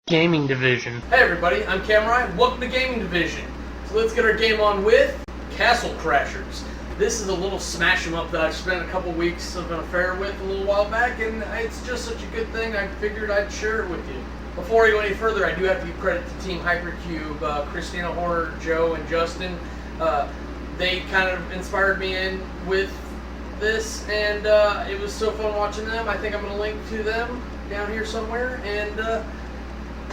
Gaming Division. Hey everybody, I'm Cameron. Welcome to Gaming Division. So let's get our game on with Castle Crashers. This is a little smash 'em up that I've spent a couple weeks of an affair with a little while back, and it's just such a good thing I figured I'd share it with you. Before I go any further, I do have to give credit to Team Hypercube, Christina Horner, Joe, and Justin. They kind of inspired me in with this, and it was so fun watching them. I think I'm going to link to them down here somewhere, and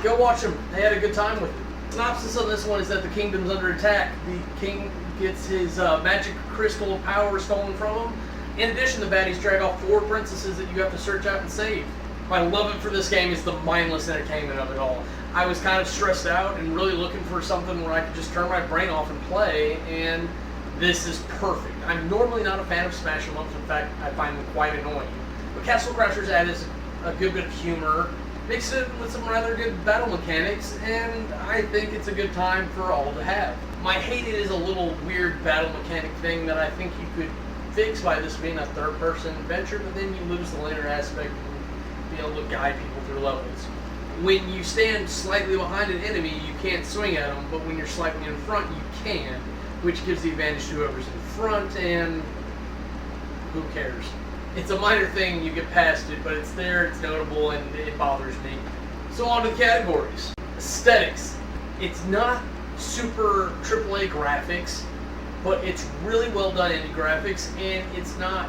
go watch them. They had a good time with it. Synopsis on this one is that the kingdom's under attack. The king gets his magic crystal of power stolen from him. In addition, the baddies drag off 4 princesses that you have to search out and save. My love for this game is the mindless entertainment of it all. I was kind of stressed out and really looking for something where I could just turn my brain off and play, and this is perfect. I'm normally not a fan of smash 'em ups. In fact, I find them quite annoying. But Castle Crashers adds a good bit of humor, mix it with some rather good battle mechanics, and I think it's a good time for all to have. My hate it is a little weird battle mechanic thing that I think you could fix by this being a third-person adventure, but then you lose the later aspect and be able to guide people through levels. When you stand slightly behind an enemy, you can't swing at them, but when you're slightly in front, you can, which gives the advantage to whoever's in front, and who cares? It's a minor thing, you get past it, but it's there, it's notable, and it bothers me. So on to the categories. Aesthetics. It's not super AAA graphics, but it's really well done indie graphics, and it's not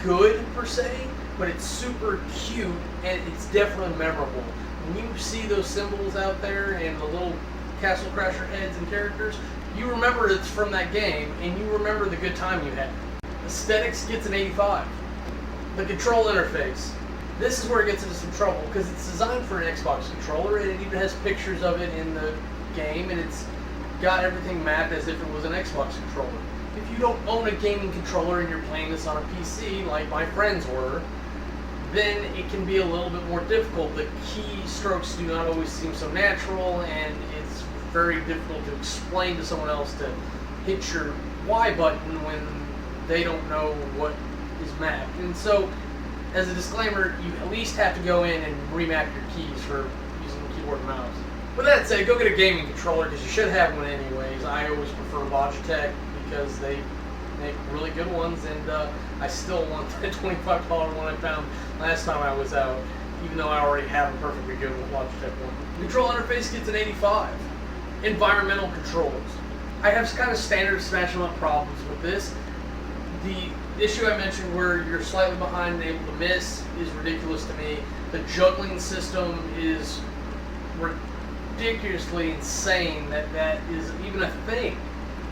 good per se, but it's super cute, and it's definitely memorable. When you see those symbols out there and the little Castle Crasher heads and characters, you remember it's from that game, and you remember the good time you had. Aesthetics gets an 85. The control interface. This is where it gets into some trouble because it's designed for an Xbox controller, and it even has pictures of it in the game, and it's got everything mapped as if it was an Xbox controller. If you don't own a gaming controller and you're playing this on a PC like my friends were, then it can be a little bit more difficult. The keystrokes do not always seem so natural, and it's very difficult to explain to someone else to hit your Y button when they don't know what is mapped. And so, as a disclaimer, you at least have to go in and remap your keys for using the keyboard and mouse. With that said, go get a gaming controller because you should have one anyways. I always prefer Logitech because they make really good ones, and I still want that $25 one I found last time I was out, even though I already have a perfectly good Logitech one. Control interface gets an 85. Environmental controls. I have kind of standard smash 'em up problems with this. The issue I mentioned where you're slightly behind and able to miss is ridiculous to me. The juggling system is ridiculously insane that is even a thing.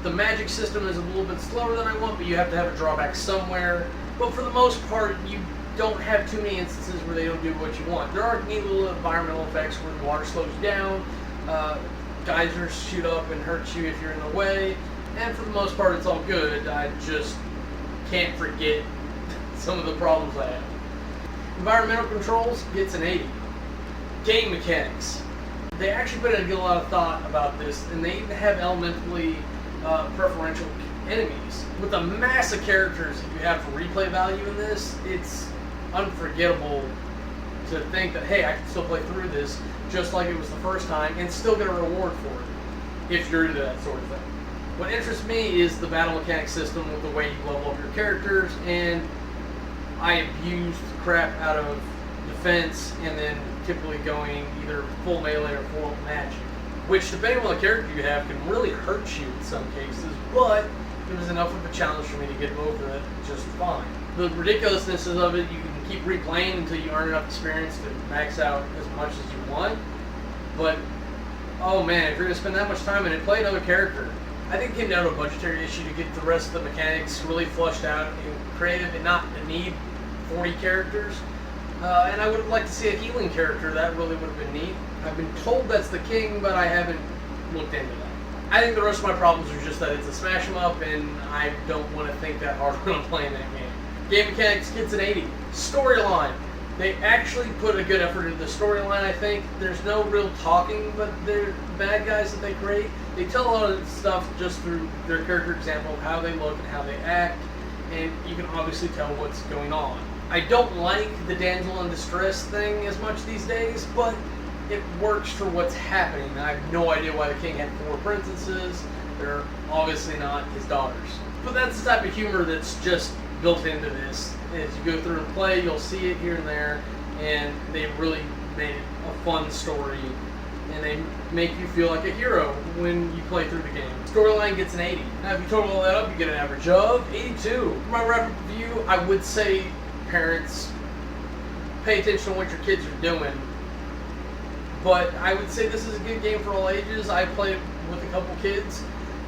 The magic system is a little bit slower than I want, but you have to have a drawback somewhere. But for the most part, you don't have too many instances where they don't do what you want. There are neat little environmental effects where the water slows you down, geysers shoot up and hurt you if you're in the way, and for the most part it's all good. I just can't forget some of the problems I have. Environmental controls gets an 80. Game mechanics. They actually put in a lot of thought about this, and they even have elementally preferential enemies. With the mass of characters that you have for replay value in this, it's unforgettable to think that, hey, I can still play through this just like it was the first time and still get a reward for it, if you're into that sort of thing. What interests me is the battle mechanic system with the way you level up your characters, and I abused the crap out of defense and then typically going either full melee or full magic, which depending on the character you have can really hurt you in some cases, but it was enough of a challenge for me to get over it just fine. The ridiculousness of it, you can keep replaying until you earn enough experience to max out as much as you want, but oh man, if you're going to spend that much time in it, play another character. I think it came down to a budgetary issue to get the rest of the mechanics really flushed out and creative and not to need 40 characters. And I would have liked to see a healing character. That really would have been neat. I've been told that's the king, but I haven't looked into that. I think the rest of my problems are just that it's a smash 'em up, and I don't want to think that hard when I'm playing that game. Game mechanics gets an 80. Storyline. They actually put a good effort into the storyline, I think. There's no real talking, but they're bad guys that they create. They tell a lot of stuff just through their character example of how they look and how they act, and you can obviously tell what's going on. I don't like the damsel in distress thing as much these days, but it works for what's happening. I have no idea why the king had 4 princesses. They're obviously not his daughters. But that's the type of humor that's just built into this. As you go through and play, you'll see it here and there, and they really made it a fun story, and they make you feel like a hero when you play through the game. Storyline gets an 80. Now if you total all that up, you get an average of 82. For my rapid review, I would say parents, pay attention to what your kids are doing. But I would say this is a good game for all ages. I played it with a couple kids,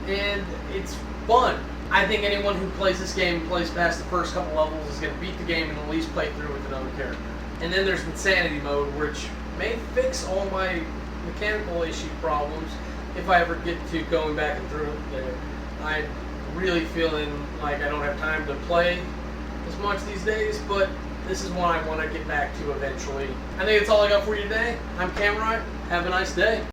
and it's fun. I think anyone who plays this game and plays past the first couple levels is going to beat the game and at least play through with another character. And then there's Insanity Mode, which may fix all my mechanical issue problems if I ever get to going back and through it there. I'm really feeling like I don't have time to play as much these days, but this is one I want to get back to eventually. I think that's all I got for you today. I'm Cameron. Have a nice day.